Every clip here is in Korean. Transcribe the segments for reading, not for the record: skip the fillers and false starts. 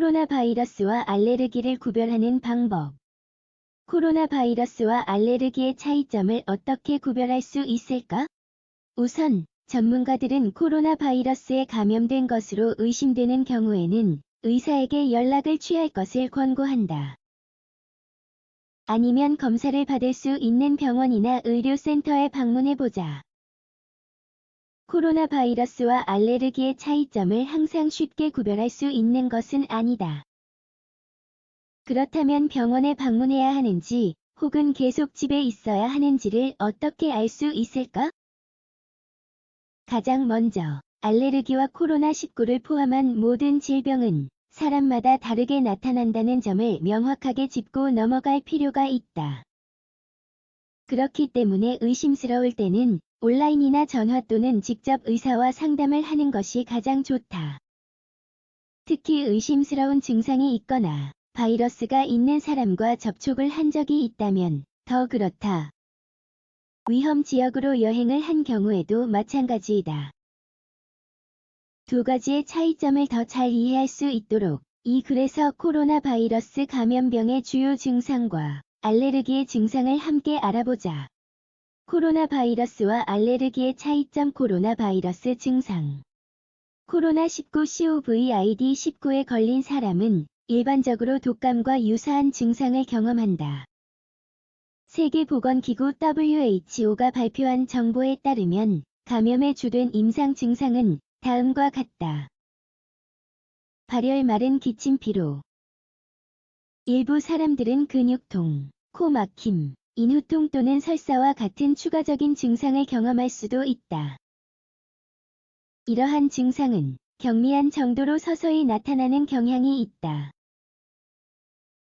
코로나 바이러스와 알레르기를 구별하는 방법. 코로나 바이러스와 알레르기의 차이점을 어떻게 구별할 수 있을까? 우선, 전문가들은 코로나 바이러스에 감염된 것으로 의심되는 경우에는 의사에게 연락을 취할 것을 권고한다. 아니면 검사를 받을 수 있는 병원이나 의료센터에 방문해보자. 코로나 바이러스와 알레르기의 차이점을 항상 쉽게 구별할 수 있는 것은 아니다. 그렇다면 병원에 방문해야 하는지, 혹은 계속 집에 있어야 하는지를 어떻게 알 수 있을까? 가장 먼저, 알레르기와 코로나19를 포함한 모든 질병은 사람마다 다르게 나타난다는 점을 명확하게 짚고 넘어갈 필요가 있다. 그렇기 때문에 의심스러울 때는 온라인이나 전화 또는 직접 의사와 상담을 하는 것이 가장 좋다. 특히 의심스러운 증상이 있거나 바이러스가 있는 사람과 접촉을 한 적이 있다면 더 그렇다. 위험 지역으로 여행을 한 경우에도 마찬가지이다. 두 가지의 차이점을 더 잘 이해할 수 있도록 이 글에서 코로나 바이러스 감염병의 주요 증상과 알레르기의 증상을 함께 알아보자. 코로나 바이러스와 알레르기의 차이점. 코로나 바이러스 증상. 코로나19 COVID-19에 걸린 사람은 일반적으로 독감과 유사한 증상을 경험한다. 세계보건기구 WHO가 발표한 정보에 따르면 감염에 주된 임상 증상은 다음과 같다. 발열, 마른 기침, 피로. 일부 사람들은 근육통, 코 막힘, 인후통 또는 설사와 같은 추가적인 증상을 경험할 수도 있다. 이러한 증상은 경미한 정도로 서서히 나타나는 경향이 있다.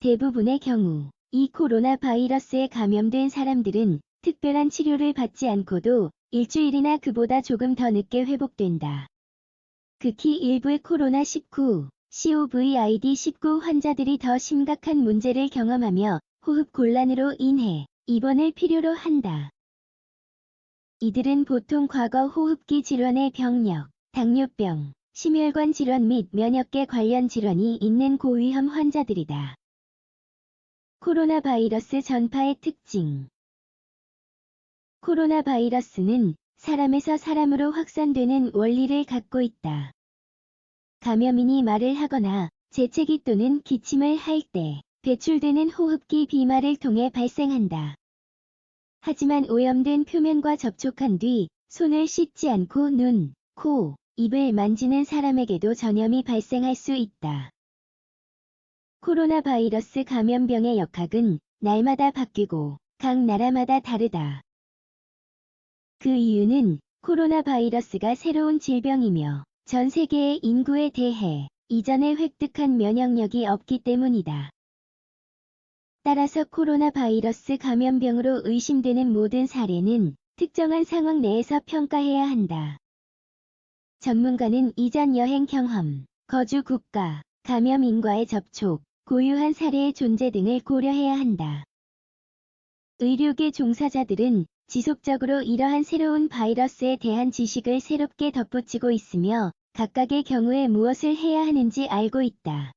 대부분의 경우, 이 코로나 바이러스에 감염된 사람들은 특별한 치료를 받지 않고도 일주일이나 그보다 조금 더 늦게 회복된다. 극히 일부의 코로나19, COVID-19 환자들이 더 심각한 문제를 경험하며 호흡 곤란으로 인해 입원을 필요로 한다. 이들은 보통 과거 호흡기 질환의 병력, 당뇨병, 심혈관 질환 및 면역계 관련 질환이 있는 고위험 환자들이다. 코로나 바이러스 전파의 특징. 코로나 바이러스는 사람에서 사람으로 확산되는 원리를 갖고 있다. 감염인이 말을 하거나 재채기 또는 기침을 할 때 배출되는 호흡기 비말을 통해 발생한다. 하지만 오염된 표면과 접촉한 뒤 손을 씻지 않고 눈, 코, 입을 만지는 사람에게도 전염이 발생할 수 있다. 코로나 바이러스 감염병의 역학은 날마다 바뀌고 각 나라마다 다르다. 그 이유는 코로나 바이러스가 새로운 질병이며 전 세계의 인구에 대해 이전에 획득한 면역력이 없기 때문이다. 따라서 코로나 바이러스 감염병으로 의심되는 모든 사례는 특정한 상황 내에서 평가해야 한다. 전문가는 이전 여행 경험, 거주 국가, 감염인과의 접촉, 고유한 사례의 존재 등을 고려해야 한다. 의료계 종사자들은 지속적으로 이러한 새로운 바이러스에 대한 지식을 새롭게 덧붙이고 있으며 각각의 경우에 무엇을 해야 하는지 알고 있다.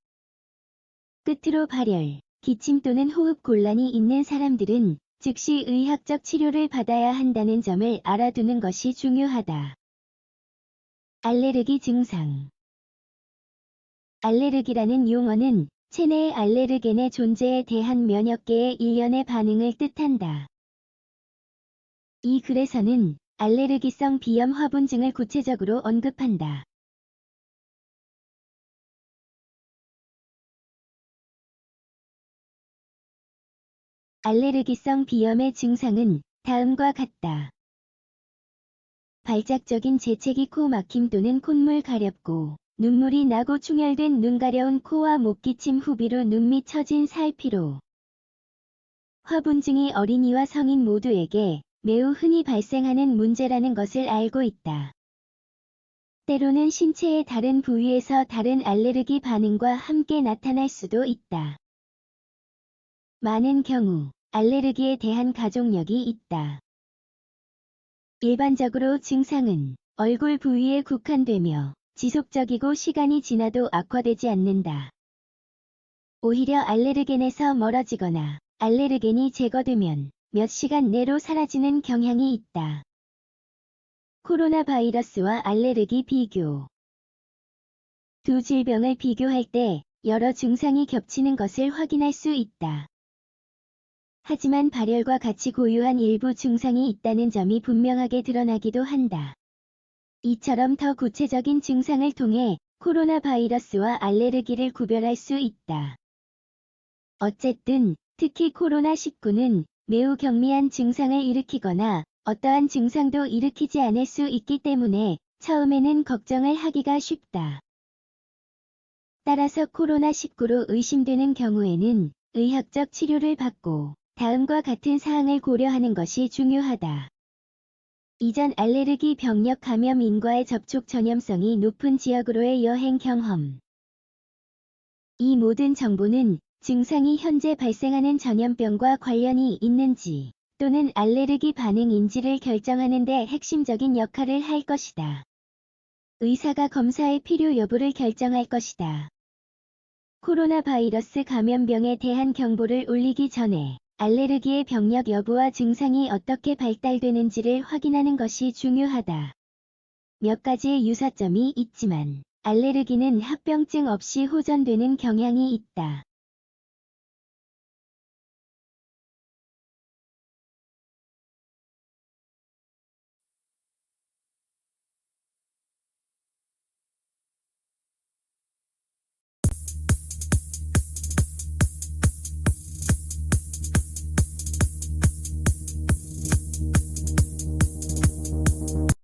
끝으로 발열, 기침 또는 호흡 곤란이 있는 사람들은 즉시 의학적 치료를 받아야 한다는 점을 알아두는 것이 중요하다. 알레르기 증상. 알레르기라는 용어는 체내의 알레르겐의 존재에 대한 면역계의 일련의 반응을 뜻한다. 이 글에서는 알레르기성 비염 화분증을 구체적으로 언급한다. 알레르기성 비염의 증상은 다음과 같다. 발작적인 재채기, 코 막힘 또는 콧물 가렵고 눈물이 나고 충혈된 눈, 가려운 코와 목, 기침, 후비로 눈 밑 처진 살, 피로. 화분증이 어린이와 성인 모두에게 매우 흔히 발생하는 문제라는 것을 알고 있다. 때로는 신체의 다른 부위에서 다른 알레르기 반응과 함께 나타날 수도 있다. 많은 경우 알레르기에 대한 가족력이 있다. 일반적으로 증상은 얼굴 부위에 국한되며 지속적이고 시간이 지나도 악화되지 않는다. 오히려 알레르겐에서 멀어지거나 알레르겐이 제거되면 몇 시간 내로 사라지는 경향이 있다. 코로나 바이러스와 알레르기 비교. 두 질병을 비교할 때 여러 증상이 겹치는 것을 확인할 수 있다. 하지만 발열과 같이 고유한 일부 증상이 있다는 점이 분명하게 드러나기도 한다. 이처럼 더 구체적인 증상을 통해 코로나 바이러스와 알레르기를 구별할 수 있다. 어쨌든 특히 코로나19는 매우 경미한 증상을 일으키거나 어떠한 증상도 일으키지 않을 수 있기 때문에 처음에는 걱정을 하기가 쉽다. 따라서 코로나19로 의심되는 경우에는 의학적 치료를 받고 다음과 같은 사항을 고려하는 것이 중요하다. 이전 알레르기 병력 감염인과의 접촉 전염성이 높은 지역으로의 여행 경험. 이 모든 정보는 증상이 현재 발생하는 전염병과 관련이 있는지 또는 알레르기 반응인지를 결정하는 데 핵심적인 역할을 할 것이다. 의사가 검사의 필요 여부를 결정할 것이다. 코로나 바이러스 감염병에 대한 경보를 올리기 전에 알레르기의 병력 여부와 증상이 어떻게 발달되는지를 확인하는 것이 중요하다. 몇 가지의 유사점이 있지만 알레르기는 합병증 없이 호전되는 경향이 있다.